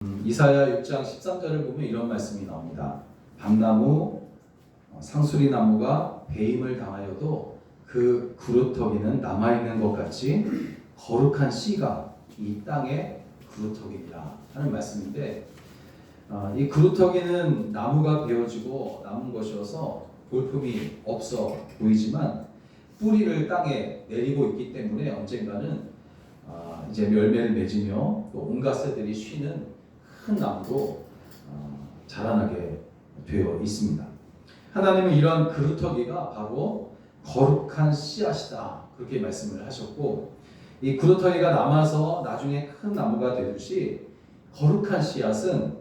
이사야 6장 13절을 보면 이런 말씀이 나옵니다. 밤나무, 상수리 나무가 배임을 당하여도 그 그루터기는 남아있는 것 같이 거룩한 씨가 이 땅의 그루터기니라 하는 말씀인데, 이 그루터기는 나무가 베어지고 남은 것이어서 볼품이 없어 보이지만 뿌리를 땅에 내리고 있기 때문에 언젠가는 이제 열매를 맺으며 또 온갖 새들이 쉬는 큰 나무로 자라나게 되어 있습니다. 하나님은 이런 그루터기가 바로 거룩한 씨앗이다, 그렇게 말씀을 하셨고, 이 그루터기가 남아서 나중에 큰 나무가 되듯이 거룩한 씨앗은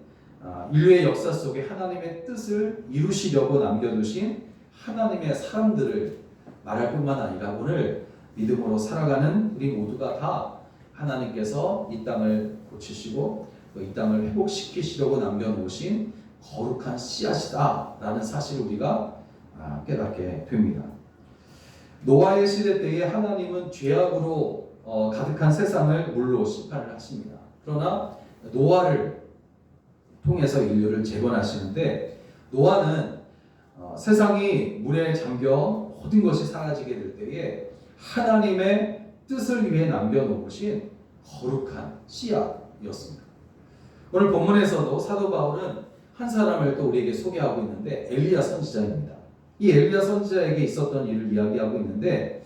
인류의 역사 속에 하나님의 뜻을 이루시려고 남겨두신 하나님의 사람들을 말할 뿐만 아니라 오늘 믿음으로 살아가는 우리 모두가 다 하나님께서 이 땅을 고치시고 또 이 땅을 회복시키시려고 남겨놓으신 거룩한 씨앗이다 라는 사실을 우리가 깨닫게 됩니다. 노아의 시대 때에 하나님은 죄악으로 가득한 세상을 물로 심판을 하십니다. 그러나 노아를 통해서 인류를 재건하시는데, 노아는 세상이 물에 잠겨 모든 것이 사라지게 될 때에 하나님의 뜻을 위해 남겨놓으신 거룩한 씨앗이었습니다. 오늘 본문에서도 사도 바울은 한 사람을 또 우리에게 소개하고 있는데 엘리야 선지자입니다. 이 엘리야 선지자에게 있었던 일을 이야기하고 있는데,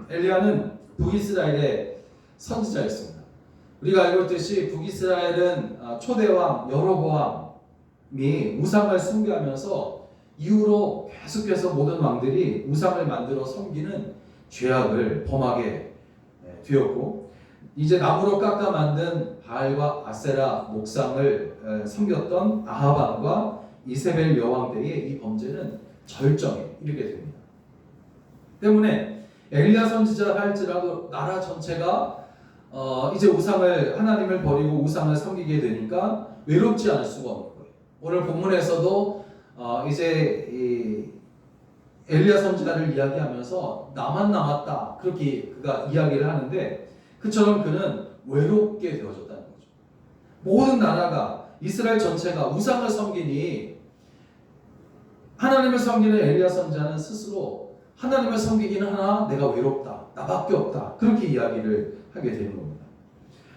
엘리야는 북이스라엘의 선지자였습니다. 우리가 알고 있듯이 북이스라엘은 초대왕 여로보암이 우상을 숭배하면서 이후로 계속해서 모든 왕들이 우상을 만들어 섬기는 죄악을 범하게 되었고, 이제 나무로 깎아 만든 바알과 아세라 목상을 섬겼던 아합 왕과 이세벨 여왕 때의 이 범죄는 절정에 이르게 됩니다. 때문에 엘리야 선지자 할지라도 나라 전체가 이제 하나님을 버리고 우상을 섬기게 되니까 외롭지 않을 수가 없는 거예요. 오늘 본문에서도 이제 이 엘리야 선지자를 이야기하면서 나만 남았다, 그렇게 그가 이야기를 하는데, 그처럼 그는 외롭게 되어졌다는 거죠. 모든 나라가, 이스라엘 전체가 우상을 섬기니 하나님을 섬기는 엘리야 선지자는 스스로 하나님을 섬기기는 하나 내가 외롭다, 나밖에 없다, 그렇게 이야기를 하게 되는 겁니다.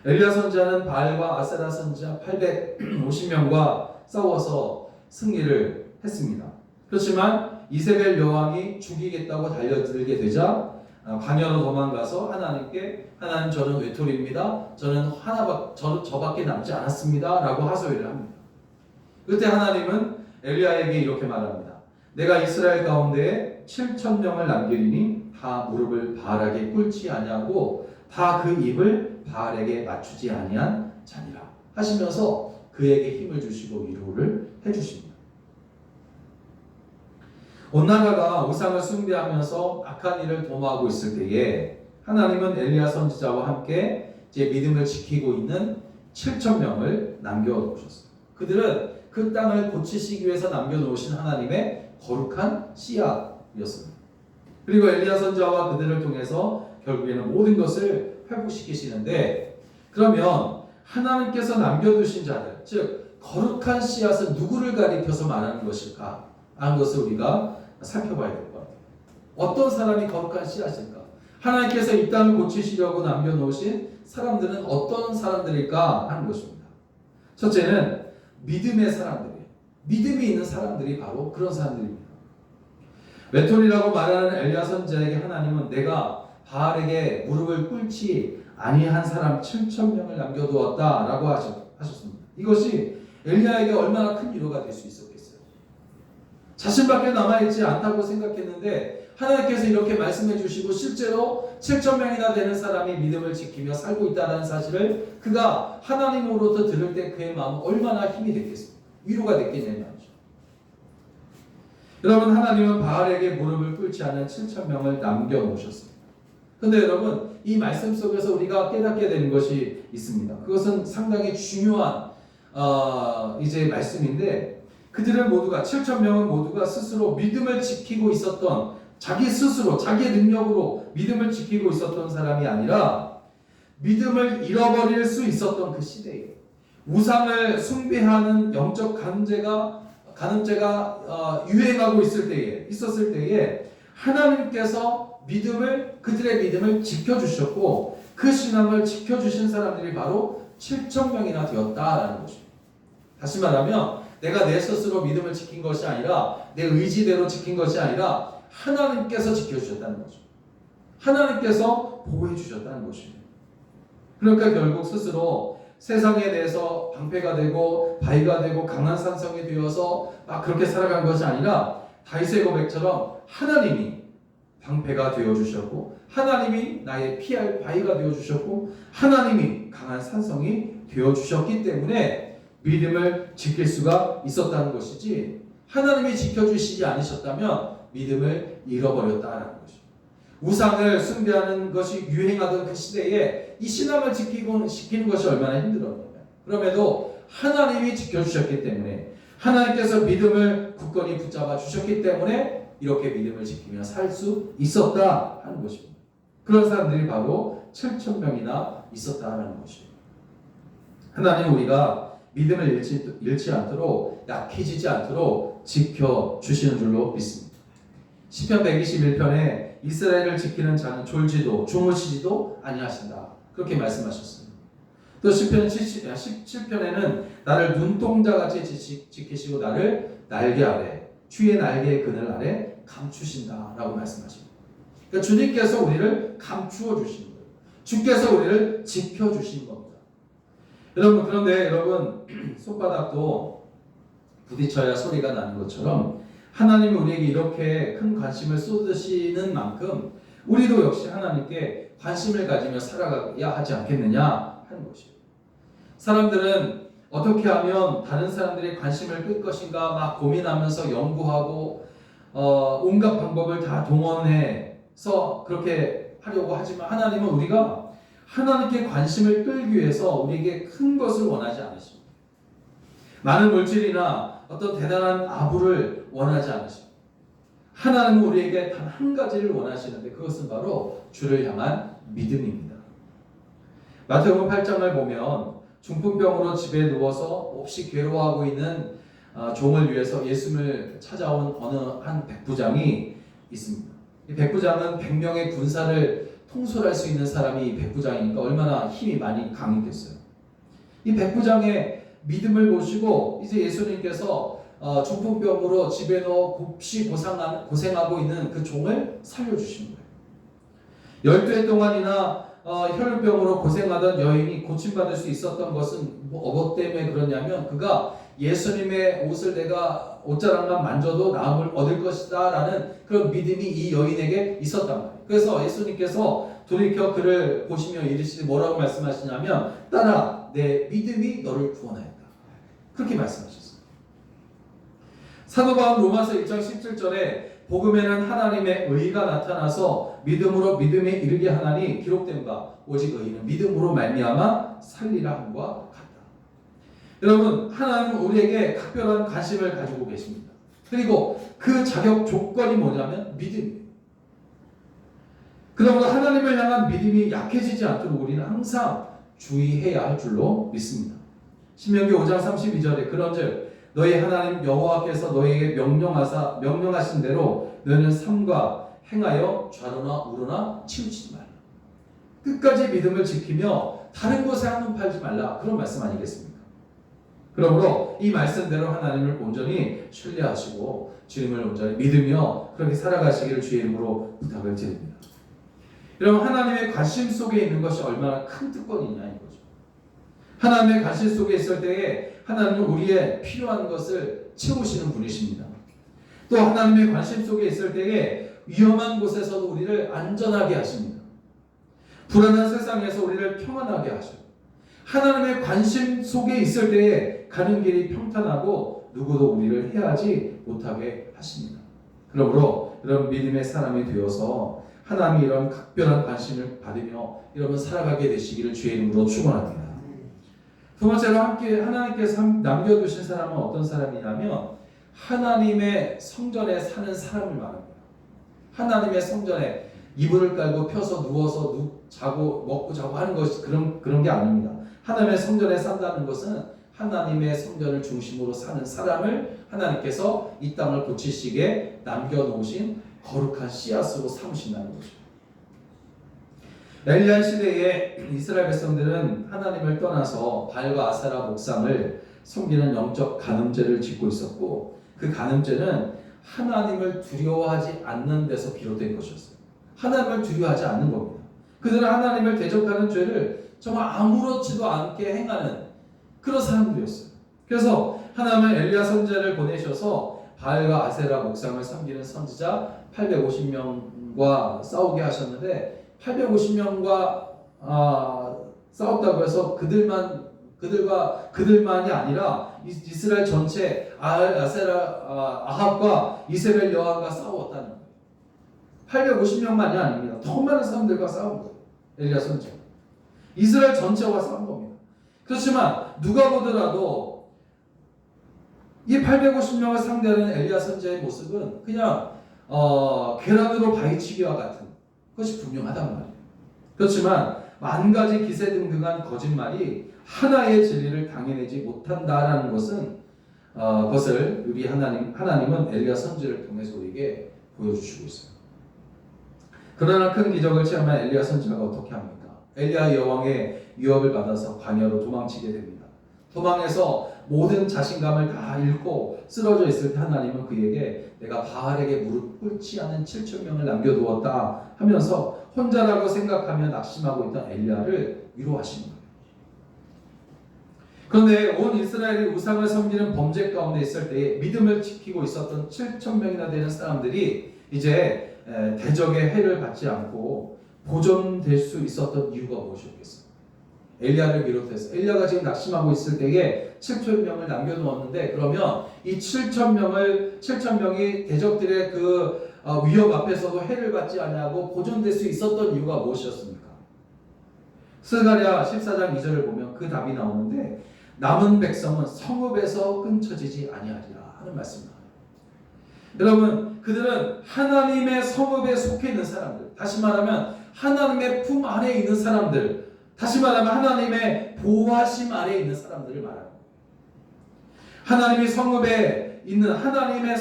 엘리야 선지자는 바알과 아세라 선지자 850명과 싸워서 승리를 했습니다. 그렇지만 이세벨 여왕이 죽이겠다고 달려들게 되자 광야로 도망가서 하나님께, 하나님 저는 외톨이입니다, 저는 저밖에 남지 않았습니다 라고 하소연을 합니다. 그때 하나님은 엘리야에게 이렇게 말합니다. 내가 이스라엘 가운데 7,000명을 남기리니 다 무릎을 바알에게 꿇지 아니하고 다 그 입을 바알에게 맞추지 아니한 자니라 하시면서 그에게 힘을 주시고 위로를 해주십니다. 온 나라가 우상을 숭배하면서 악한 일을 도모하고 있을 때에 하나님은 엘리야 선지자와 함께 제 믿음을 지키고 있는 7,000명을 남겨놓으셨어요. 그들은 그 땅을 고치시기 위해서 남겨놓으신 하나님의 거룩한 씨앗이었습니다. 그리고 엘리야 선지자와 그들을 통해서 결국에는 모든 것을 회복시키시는데, 그러면 하나님께서 남겨두신 자들, 즉 거룩한 씨앗은 누구를 가리켜서 말하는 것일까 하는 것을 우리가 살펴봐야 될 것 같아요. 어떤 사람이 거룩한 씨앗일까? 하나님께서 이 땅을 고치시려고 남겨놓으신 사람들은 어떤 사람들일까 하는 것입니다. 첫째는 믿음의 사람들이에요. 믿음이 있는 사람들이 바로 그런 사람들입니다. 외톨이라고 말하는 엘리야 선지자에게 하나님은 내가 바알에게 무릎을 꿇지 아니한 사람 7,000명을 남겨두었다라고 하셨습니다. 이것이 엘리야에게 얼마나 큰 위로가 될 수 있었겠어요. 자신밖에 남아있지 않다고 생각했는데 하나님께서 이렇게 말씀해 주시고 실제로 7,000명이나 되는 사람이 믿음을 지키며 살고 있다는 사실을 그가 하나님으로부터 들을 때 그의 마음은 얼마나 힘이 됐겠습니까? 위로가 됐겠냐는 말이죠. 여러분, 하나님은 바알에게 무릎을 꿇지 않은 7,000명을 남겨놓으셨습니다. 그런데 여러분, 이 말씀 속에서 우리가 깨닫게 되는 것이 있습니다. 그것은 상당히 중요한 이제 말씀인데, 그들은 모두가 7,000명은 모두가 스스로 믿음을 지키고 있었던, 자기 스스로 자기의 능력으로 믿음을 지키고 있었던 사람이 아니라 믿음을 잃어버릴 수 있었던 그 시대에 우상을 숭배하는 영적 간음죄가 유행하고 있었을 때에 하나님께서 그들의 믿음을 지켜주셨고 그 신앙을 지켜주신 사람들이 바로 7,000명이나 되었다라는 것입니다. 다시 말하면 내가 내 스스로 믿음을 지킨 것이 아니라 내 의지대로 지킨 것이 아니라 하나님께서 지켜주셨다는 거죠. 하나님께서 보호해 주셨다는 것입니다. 그러니까 결국 스스로 세상에 대해서 방패가 되고 바위가 되고 강한 산성이 되어서 막 그렇게 살아간 것이 아니라 다윗의 고백처럼 하나님이 방패가 되어주셨고 하나님이 나의 피할 바위가 되어주셨고 하나님이 강한 산성이 되어주셨기 때문에 믿음을 지킬 수가 있었다는 것이지 하나님이 지켜주시지 않으셨다면 믿음을 잃어버렸다는 것입니다. 우상을 숭배하는 것이 유행하던 그 시대에 이 신앙을 지키는 것이 얼마나 힘들었냐면 그럼에도 하나님이 지켜주셨기 때문에 하나님께서 믿음을 굳건히 붙잡아 주셨기 때문에 이렇게 믿음을 지키며 살 수 있었다 하는 것입니다. 그런 사람들이 바로 7,000명이나 있었다는 것입니다. 하나님 우리가 믿음을 잃지 않도록 약해지지 않도록 지켜주시는 줄로 믿습니다. 시편 121편에 이스라엘을 지키는 자는 졸지도 주무시지도 아니하신다 그렇게 말씀하셨습니다. 또 시편 17편에는 나를 눈동자같이 지키시고 나를 날개 아래 주의 날개의 그늘 아래 감추신다라고 말씀하십니다. 그러니까 주님께서 우리를 감추어 주시는 거예요. 주께서 우리를 지켜주신 겁니다. 여러분 그런데 손바닥도 부딪혀야 소리가 나는 것처럼 하나님이 우리에게 이렇게 큰 관심을 쏟으시는 만큼 우리도 역시 하나님께 관심을 가지며 살아가야 하지 않겠느냐 하는 것이에요. 사람들은 어떻게 하면 다른 사람들의 관심을 끌 것인가 막 고민하면서 연구하고 온갖 방법을 다 동원해서 그렇게 하려고 하지만 하나님은 우리가 하나님께 관심을 끌기 위해서 우리에게 큰 것을 원하지 않으십니다. 많은 물질이나 어떤 대단한 아부를 원하지 않으십니다. 하나님은 우리에게 단 한 가지를 원하시는데 그것은 바로 주를 향한 믿음입니다. 마태복음 8장을 보면 중풍병으로 집에 누워서 몹시 괴로워하고 있는 종을 위해서 예수님을 찾아온 어느 한 백부장이 있습니다. 이 백부장은 100명의 군사를 통솔할 수 있는 사람이 백부장이니까 얼마나 힘이 많이 강했겠어요. 이 백부장의 믿음을 보시고 이제 예수님께서 중풍병으로 집에 넣어 곱시 고생하고 있는 그 종을 살려주신 거예요. 12해 동안이나 혈루병으로 고생하던 여인이 고침받을 수 있었던 것은 뭐 때문에 그러냐면 그가 예수님의 옷을 내가 옷자락만 만져도 나음을 얻을 것이다 라는 그런 믿음이 이 여인에게 있었단 말이에요. 그래서 예수님께서 돌이켜 그를 보시며 이르시되 뭐라고 말씀하시냐면 따라 내 믿음이 너를 구원하였다 그렇게 말씀하셨어요. 사도 바울 로마서 1장 17절에 복음에는 하나님의 의가 나타나서 믿음으로 믿음에 이르게 하나니 기록된 바 오직 의인은 믿음으로 말미암아 살리라 함과 같다. 여러분 하나님은 우리에게 각별한 관심을 가지고 계십니다. 그리고 그 자격 조건이 뭐냐면 믿음이에요. 그러므로 하나님을 향한 믿음이 약해지지 않도록 우리는 항상 주의해야 할 줄로 믿습니다. 신명기 5장 32절에 그런즉 너희 하나님 여호와께서 너희에게 명령하신 대로 너희는 삼가 행하여 좌로나 우로나 치우치지 말라. 끝까지 믿음을 지키며 다른 곳에 한눈 팔지 말라. 그런 말씀 아니겠습니까? 그러므로 이 말씀대로 하나님을 온전히 신뢰하시고 주님을 온전히 믿으며 그렇게 살아가시기를 주의 이름으로 부탁을 드립니다. 여러분 하나님의 관심 속에 있는 것이 얼마나 큰 특권이냐 이거죠. 하나님의 관심 속에 있을 때에 하나님은 우리의 필요한 것을 채우시는 분이십니다. 또 하나님의 관심 속에 있을 때에 위험한 곳에서도 우리를 안전하게 하십니다. 불안한 세상에서 우리를 평안하게 하셔요. 하나님의 관심 속에 있을 때에 가는 길이 평탄하고 누구도 우리를 해하지 못하게 하십니다. 그러므로 이런 믿음의 사람이 되어서 하나님이 이런 각별한 관심을 받으며 이러면 살아가게 되시기를 주의 이름으로 축원합니다. 두 번째로 함께 하나님께서 남겨두신 사람은 어떤 사람이냐면 하나님의 성전에 사는 사람을 말합니다. 하나님의 성전에 이불을 깔고 펴서 누워서 자고 먹고 자고 하는 것이 그런 게 아닙니다. 하나님의 성전에 산다는 것은 하나님의 성전을 중심으로 사는 사람을 하나님께서 이 땅을 고치시게 남겨놓으신 거룩한 씨앗으로 삼으신다는 거죠. 엘리야 시대에 이스라엘 백성들은 하나님을 떠나서 발과 아세라 목상을 섬기는 영적 간음죄를 짓고 있었고, 그 간음죄는 하나님을 두려워하지 않는 데서 비롯된 것이었어요. 하나님을 두려워하지 않는 겁니다. 그들은 하나님을 대적하는 죄를 정말 아무렇지도 않게 행하는 그런 사람들이었어요. 그래서 하나님은 엘리야 선지자를 보내셔서 바알과 아세라 목상을 섬기는 선지자 850명과 싸우게 하셨는데, 850명과 싸웠다고 해서 그들만이 아니라 이스라엘 전체 아합과 이세벨 여왕과 싸웠다는 거예요. 850명만이 아닙니다. 더 많은 사람들과 싸운 거예요. 엘리야 선지자. 이스라엘 전체와 싸운 겁니다. 그렇지만 누가 보더라도 이 850명을 상대하는 엘리야 선지자의 모습은 그냥 계란으로 바위치기와 같은 것이 분명하단 말이에요. 그렇지만 만 가지 기세등등한 거짓말이 하나의 진리를 당해내지 못한다라는 것을 우리 하나님은 엘리야 선지자를 통해서 우리에게 보여주시고 있어요. 그러나 큰 기적을 체험한 엘리야 선지자가 어떻게 합니까? 엘리야 여왕의 위협을 받아서 광야로 도망치게 됩니다. 도망해서 모든 자신감을 다 잃고 쓰러져 있을 때 하나님은 그에게 내가 바알에게 무릎 꿇지 않은 7,000명을 남겨두었다 하면서 혼자라고 생각하며 낙심하고 있던 엘리야를 위로하시는 거예요. 그런데 온 이스라엘이 우상을 섬기는 범죄 가운데 있을 때에 믿음을 지키고 있었던 7,000명이나 되는 사람들이 이제 대적의 해를 받지 않고 보존될 수 있었던 이유가 무엇이었겠어요? 엘리야를 비롯해서 엘리야가 지금 낙심하고 있을 때에 7,000명을 남겨두었는데, 그러면 이 7,000명이 대적들의 그 위협 앞에서도 해를 받지 아니하고 보존될 수 있었던 이유가 무엇이었습니까? 스가랴 14장 2절을 보면 그 답이 나오는데, 남은 백성은 성읍에서 끊쳐지지 아니하리라 하는 말씀입니다. 여러분, 그들은 하나님의 성읍에 속해 있는 사람들, 다시 말하면 하나님의 품 안에 있는 사람들, 다시 말하면 하나님의 보호하심 아래에 있는 사람들을 말합니다. 하나님의 성읍에 있는 하나님이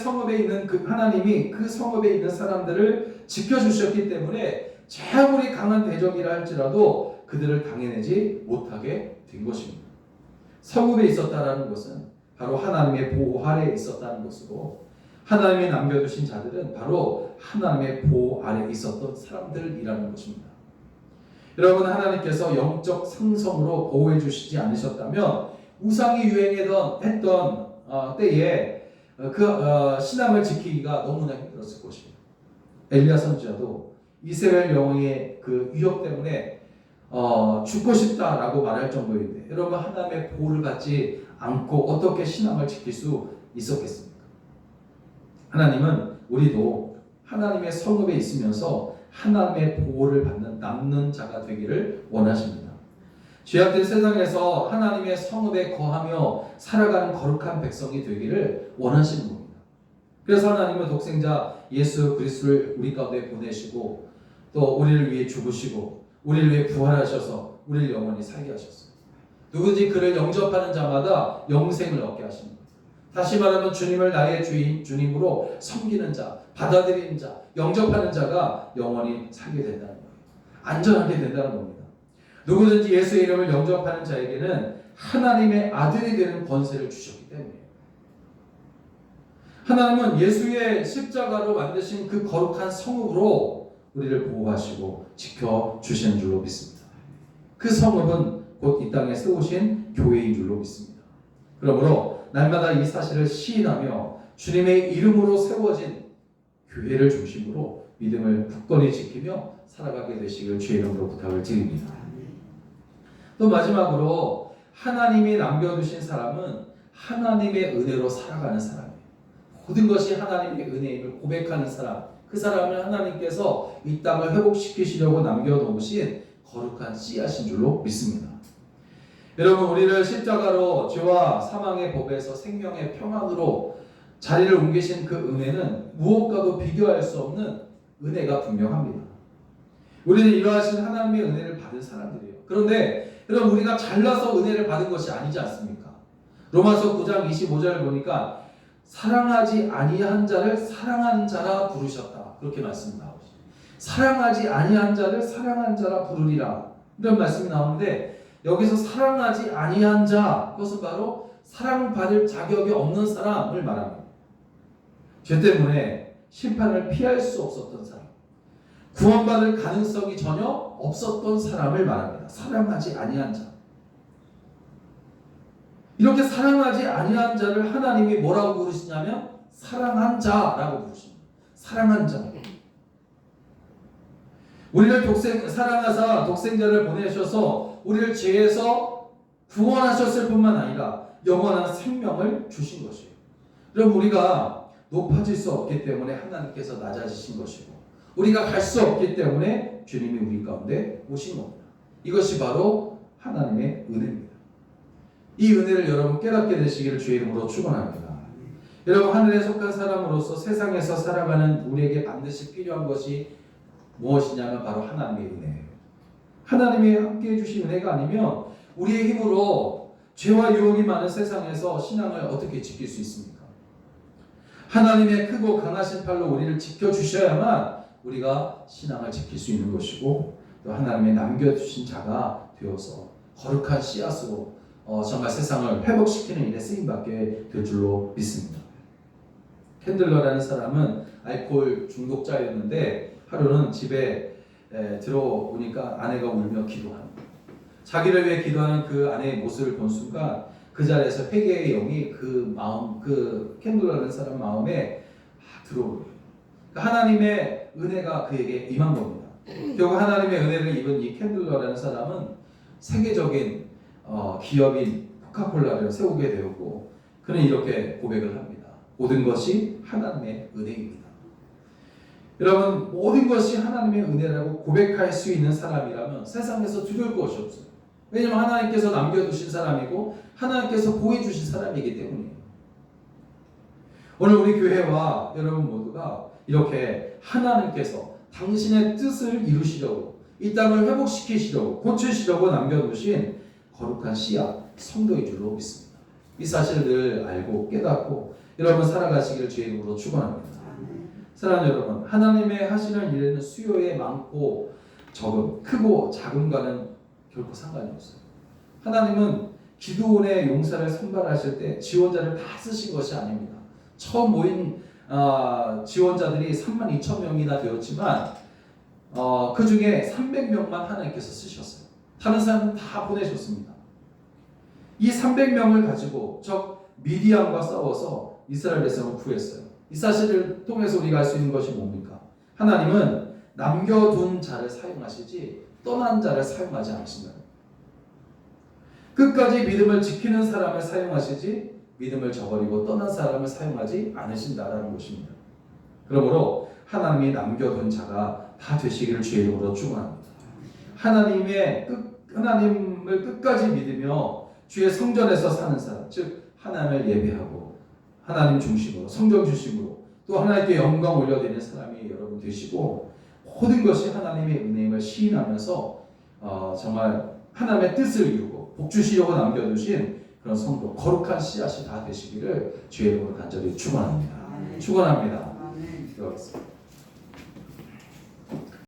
그 성읍에 있는 사람들을 지켜주셨기 때문에 아무리 강한 대적이라 할지라도 그들을 당해내지 못하게 된 것입니다. 성읍에 있었다라는 것은 바로 하나님의 보호 아래에 있었다는 것이고, 하나님이 남겨두신 자들은 바로 하나님의 보호 아래에 있었던 사람들이라는 것입니다. 여러분, 하나님께서 영적 상성으로 보호해 주시지 않으셨다면 우상이 유행했던 때에 신앙을 지키기가 너무나 힘들었을 것입니다. 엘리야 선지자도 이스라엘 여왕의 그 위협 때문에 죽고 싶다라고 말할 정도인데, 여러분, 하나님의 보호를 받지 않고 어떻게 신앙을 지킬 수 있었겠습니까? 하나님은 우리도 하나님의 성읍에 있으면서 하나님의 보호를 받는 남는 자가 되기를 원하십니다. 죄악된 세상에서 하나님의 성읍에 거하며 살아가는 거룩한 백성이 되기를 원하시는 겁니다. 그래서 하나님은 독생자 예수 그리스도를 우리 가운데 보내시고, 또 우리를 위해 죽으시고 우리를 위해 부활하셔서 우리를 영원히 살게 하셨어요. 누구든지 그를 영접하는 자마다 영생을 얻게 하십니다. 다시 말하면 주님을 나의 주님으로 섬기는 자, 받아들이는 자, 영접하는 자가 영원히 살게 된다는 거예요. 안전하게 된다는 겁니다. 누구든지 예수의 이름을 영접하는 자에게는 하나님의 아들이 되는 권세를 주셨기 때문이에요. 하나님은 예수의 십자가로 만드신 그 거룩한 성읍으로 우리를 보호하시고 지켜주시는 줄로 믿습니다. 그 성읍은 곧 이 땅에 세우신 교회인 줄로 믿습니다. 그러므로 날마다 이 사실을 시인하며 주님의 이름으로 세워진 교회를 중심으로 믿음을 굳건히 지키며 살아가게 되시길 주의 이름으로 부탁을 드립니다. 또 마지막으로 하나님이 남겨두신 사람은 하나님의 은혜로 살아가는 사람이에요. 모든 것이 하나님의 은혜임을 고백하는 사람, 그 사람을 하나님께서 이 땅을 회복시키시려고 남겨놓으신 거룩한 씨앗인 줄로 믿습니다. 여러분, 우리를 십자가로 죄와 사망의 법에서 생명의 평안으로 자리를 옮기신 그 은혜는 무엇과도 비교할 수 없는 은혜가 분명합니다. 우리는 이러하신 하나님의 은혜를 받은 사람들이에요. 그런데 여러분, 우리가 잘나서 은혜를 받은 것이 아니지 않습니까? 로마서 9장 25절 보니까 사랑하지 아니한 자를 사랑한 자라 부르셨다. 그렇게 말씀이 나오죠. 사랑하지 아니한 자를 사랑한 자라 부르리라. 이런 말씀이 나오는데 여기서 사랑하지 아니한 자, 그것은 바로 사랑받을 자격이 없는 사람을 말합니다. 죄 때문에 심판을 피할 수 없었던 사람, 구원받을 가능성이 전혀 없었던 사람을 말합니다. 사랑하지 아니한 자. 이렇게 사랑하지 아니한 자를 하나님이 뭐라고 부르시냐면 사랑한 자라고 부르십니다. 사랑한 자. 우리를 사랑하사 독생자를 보내셔서 우리를 죄에서 구원하셨을 뿐만 아니라 영원한 생명을 주신 것이에요. 그럼 우리가 높아질 수 없기 때문에 하나님께서 낮아지신 것이고, 우리가 갈 수 없기 때문에 주님이 우리 가운데 오신 겁니다. 이것이 바로 하나님의 은혜입니다. 이 은혜를 여러분 깨닫게 되시기를 주의 이름으로 축원합니다. 여러분, 하늘에 속한 사람으로서 세상에서 살아가는 우리에게 반드시 필요한 것이 무엇이냐면 바로 하나님의 은혜예요. 하나님이 함께해 주신 은혜가 아니면 우리의 힘으로 죄와 유혹이 많은 세상에서 신앙을 어떻게 지킬 수 있습니까? 하나님의 크고 강하신 팔로 우리를 지켜주셔야만 우리가 신앙을 지킬 수 있는 것이고, 또 하나님의 남겨주신 자가 되어서 거룩한 씨앗으로 정말 세상을 회복시키는 일에 쓰임받게 될 줄로 믿습니다. 캔들러라는 사람은 알코올 중독자였는데 하루는 집에 들어오니까 아내가 울며 기도합니다. 자기를 위해 기도하는 그 아내의 모습을 본 순간 그 자리에서 회개의 영이 그 캔들러라는 사람 마음에 들어오고요. 하나님의 은혜가 그에게 임한 겁니다. 결국 하나님의 은혜를 입은 이 캔들러라는 사람은 세계적인 기업인 코카콜라를 세우게 되었고, 그는 이렇게 고백을 합니다. 모든 것이 하나님의 은혜입니다. 여러분, 모든 것이 하나님의 은혜라고 고백할 수 있는 사람이라면 세상에서 두려울 것이 없어요. 왜냐하면 하나님께서 남겨두신 사람이고 하나님께서 보여주신 사람이기 때문이에요. 오늘 우리 교회와 여러분 모두가 이렇게 하나님께서 당신의 뜻을 이루시려고, 이 땅을 회복시키시려고, 고치시려고 남겨두신 거룩한 씨앗, 성도의 줄로 믿습니다. 이 사실을 알고 깨닫고 여러분 살아가시기를 주의 이름으로 축원합니다. 사랑하는 여러분, 하나님의 하시는 일에는 수요에 많고 적음, 크고 작음과는 결코 상관이 없어요. 하나님은 기드온의 용사를 선발하실 때 지원자를 다 쓰신 것이 아닙니다. 처음 모인 지원자들이 32,000명이나 되었지만 그 중에 300명만 하나님께서 쓰셨어요. 다른 사람은 다 보내셨습니다. 이 300명을 가지고 적 미디안과 싸워서 이스라엘 백성을 구했어요. 이 사실을 통해서 우리가 알 수 있는 것이 뭡니까? 하나님은 남겨둔 자를 사용하시지 떠난 자를 사용하지 않으신다. 끝까지 믿음을 지키는 사람을 사용하시지 믿음을 저버리고 떠난 사람을 사용하지 않으신다라는 것입니다. 그러므로 하나님이 남겨둔 자가 다 되시기를 주의 이름으로 축원합니다. 하나님을 끝까지 믿으며 주의 성전에서 사는 사람, 즉 하나님을 예배하고 하나님 중심으로, 성전 중심으로 또 하나님께 영광 올려드리는 사람이 여러분 되시고, 모든 것이 하나님의 은혜임을 시인하면서 정말 하나님의 뜻을 이루고 복 주시려고 남겨두신 그런 성도, 거룩한 씨앗이 다 되시기를 주의 이름으로 간절히 축원합니다. 축원합니다. 기도하겠습니다.